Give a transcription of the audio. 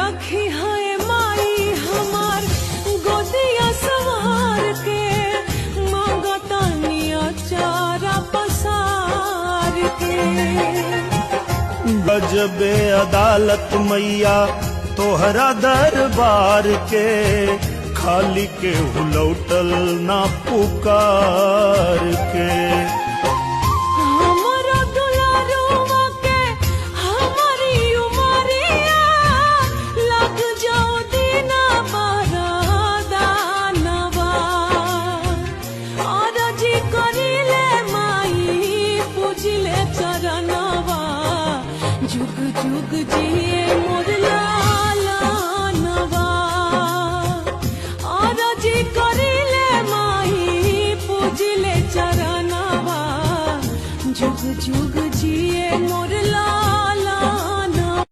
रखी है माई हमार गोदिया सवार के, मांगतानिया चारा पसार के। गजबे अदालत मैया तोहरा दरबार के, खाली के लौटल ना पुकार के। हमारा दुलारुआ के हमारी उमरिया, लग जाओ दीना बरदानवा। अरजी करिले माई पूजिले चरणवा, जुग जुग जिए मोर लालनवा। अरजी करिले माई पूजिले चरणवा, जुग जुग जिए मोर